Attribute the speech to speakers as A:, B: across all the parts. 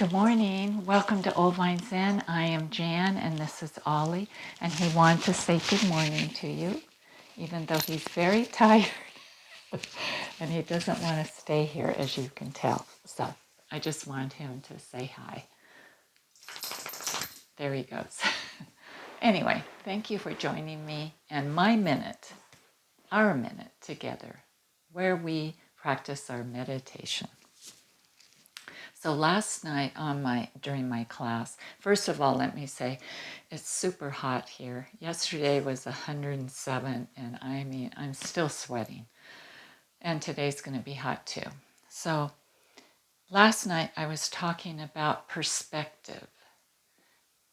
A: Good morning. Welcome to Old Vine Zen. I am Jan and this is Ollie. And he wanted to say good morning to you, even though he's very tired and he doesn't want to stay here, as you can tell. So I just wanted him to say hi. There he goes. Anyway, thank you for joining me and my minute, our minute together, where we practice our meditation. So last night during my class, first of all, let me say it's super hot here. Yesterday was 107 and I'm still sweating. And today's going to be hot too. So last night I was talking about perspective.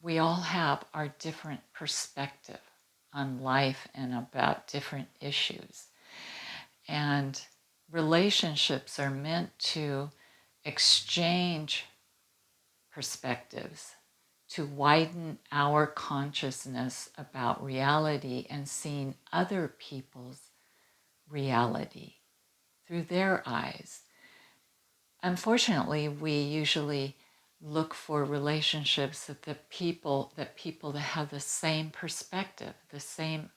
A: We all have our different perspective on life and about different issues. And relationships are meant to exchange perspectives, to widen our consciousness about reality and seeing other people's reality through their eyes. Unfortunately, we usually look for relationships that people that have the same perspective, the same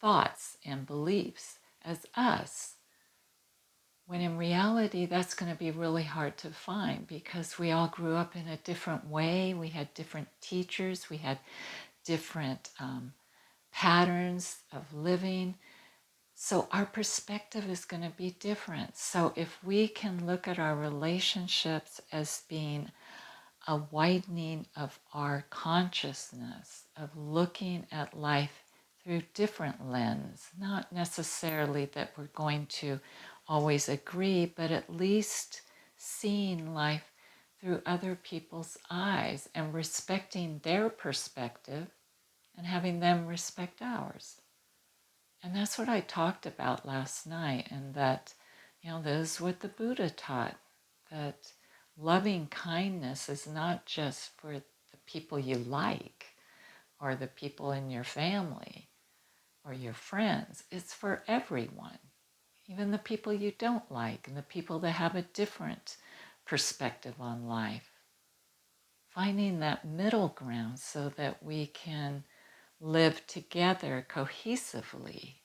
A: thoughts and beliefs as us. When in reality, that's going to be really hard to find because we all grew up in a different way. We had different teachers. We had different patterns of living. So our perspective is going to be different. So if we can look at our relationships as being a widening of our consciousness, of looking at life through different lens, not necessarily that we're going to always agree, but at least seeing life through other people's eyes and respecting their perspective and having them respect ours. And that's what I talked about last night, and that, this is what the Buddha taught, that loving kindness is not just for the people you like or the people in your family or your friends. It's for everyone, even the people you don't like and the people that have a different perspective on life. Finding that middle ground so that we can live together cohesively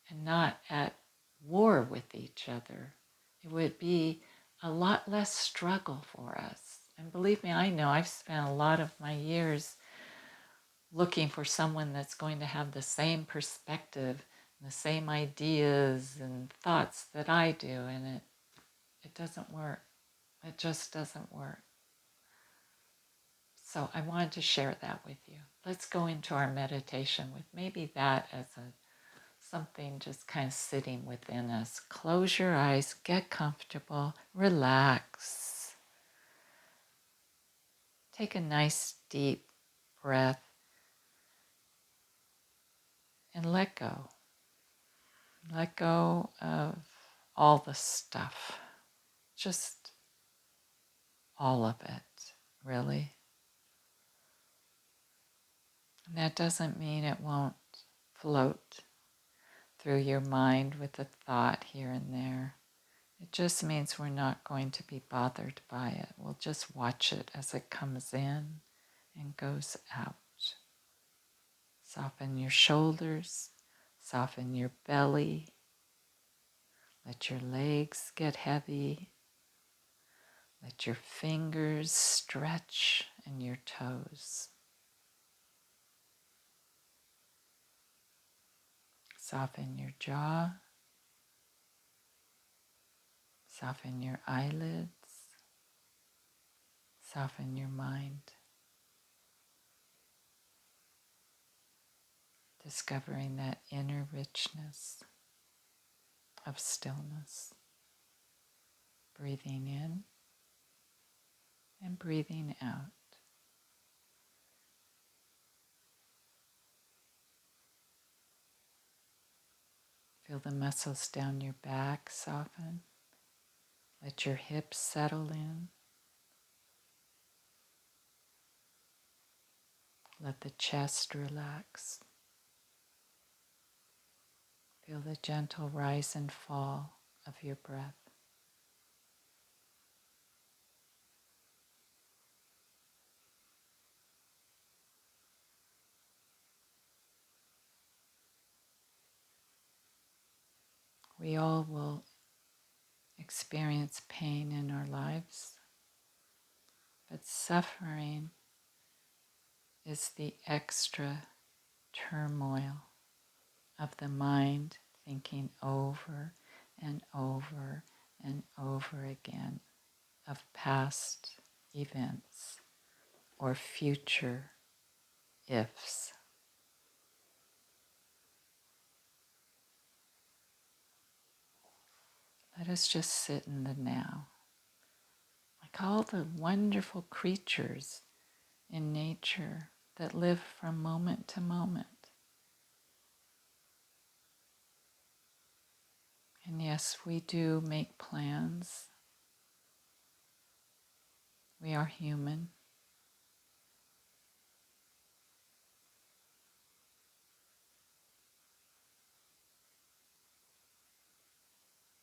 A: and not at war with each other. It would be a lot less struggle for us. And believe me, I know I've spent a lot of my years looking for someone that's going to have the same perspective, the same ideas and thoughts that I do, and it doesn't work. It just doesn't work. So I wanted to share that with you. Let's go into our meditation with maybe that as something just kind of sitting within us. Close your eyes, get comfortable, relax. Take a nice deep breath and let go. Let go of all the stuff, just all of it, really. And that doesn't mean it won't float through your mind with a thought here and there. It just means we're not going to be bothered by it. We'll just watch it as it comes in and goes out. Soften your shoulders, soften your belly. Let your legs get heavy. Let your fingers stretch and your toes. Soften your jaw. Soften your eyelids. Soften your mind. Discovering that inner richness of stillness. Breathing in and breathing out. Feel the muscles down your back soften. Let your hips settle in. Let the chest relax. Feel the gentle rise and fall of your breath. We all will experience pain in our lives, but suffering is the extra turmoil of the mind thinking over and over and over again of past events or future ifs. Let us just sit in the now, like all the wonderful creatures in nature that live from moment to moment. And yes, we do make plans. We are human.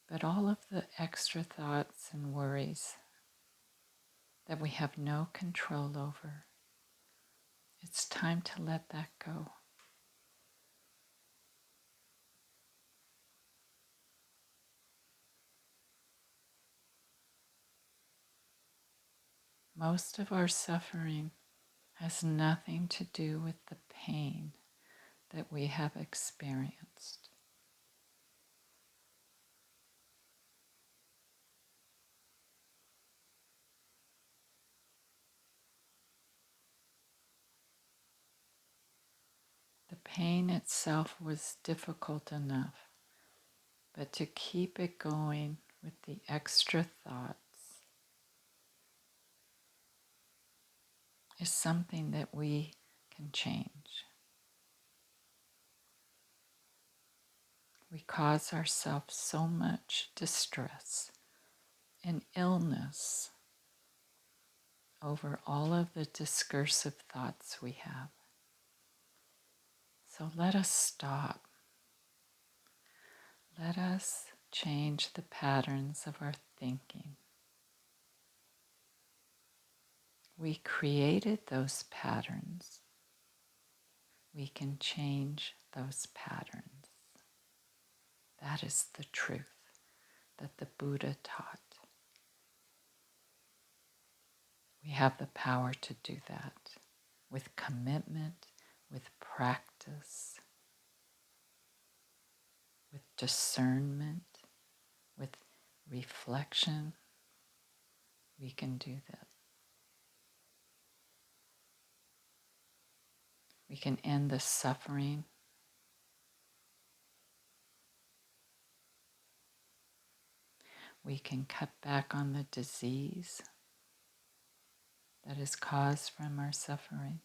A: But all of the extra thoughts and worries that we have no control over, it's time to let that go. Most of our suffering has nothing to do with the pain that we have experienced. The pain itself was difficult enough, but to keep it going with the extra thoughts is something that we can change. We cause ourselves so much distress and illness over all of the discursive thoughts we have. So let us stop. Let us change the patterns of our thinking. We created those patterns. We can change those patterns. That is the truth that the Buddha taught. We have the power to do that with commitment, with practice, with discernment, with reflection. We can do that. We can end the suffering. We can cut back on the disease that is caused from our suffering,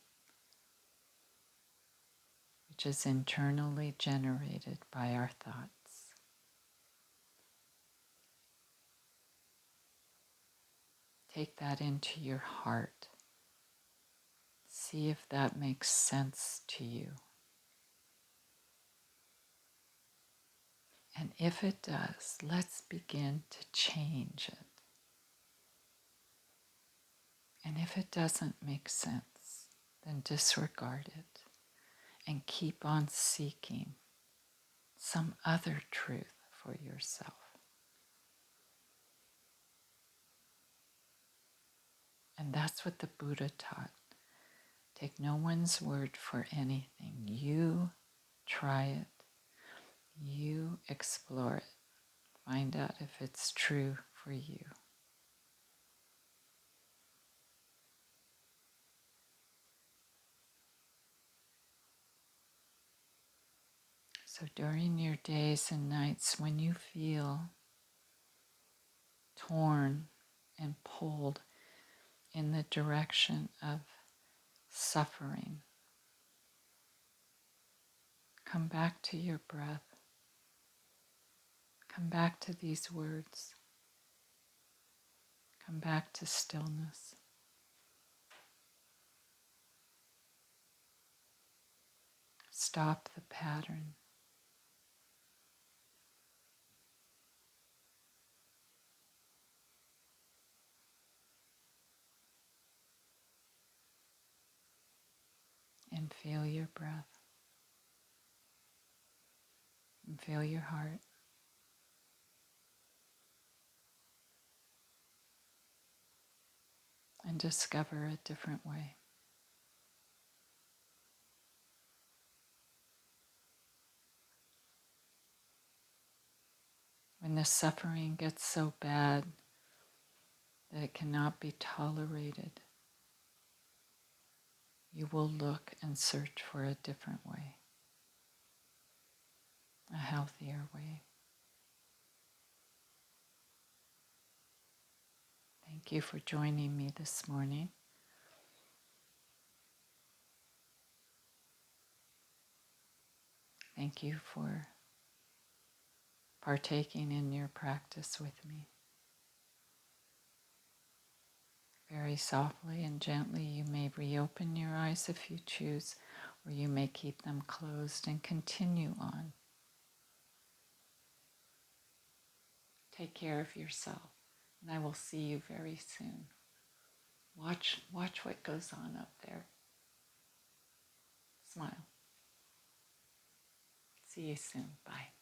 A: which is internally generated by our thoughts. Take that into your heart. See if that makes sense to you. And if it does, let's begin to change it. And if it doesn't make sense, then disregard it and keep on seeking some other truth for yourself. And that's what the Buddha taught. Take no one's word for anything. You try it. You explore it. Find out if it's true for you. So during your days and nights when you feel torn and pulled in the direction of suffering, come back to your breath. Come back to these words. Come back to stillness. Stop the pattern. And feel your breath. And feel your heart. can discover a different way. When the suffering gets so bad that it cannot be tolerated, you will look and search for a different way, a healthier way. Thank you for joining me this morning. Thank you for partaking in your practice with me. Very softly and gently, you may reopen your eyes if you choose, or you may keep them closed and continue on. Take care of yourself, and I will see you very soon. Watch what goes on up there. Smile. See you soon. Bye.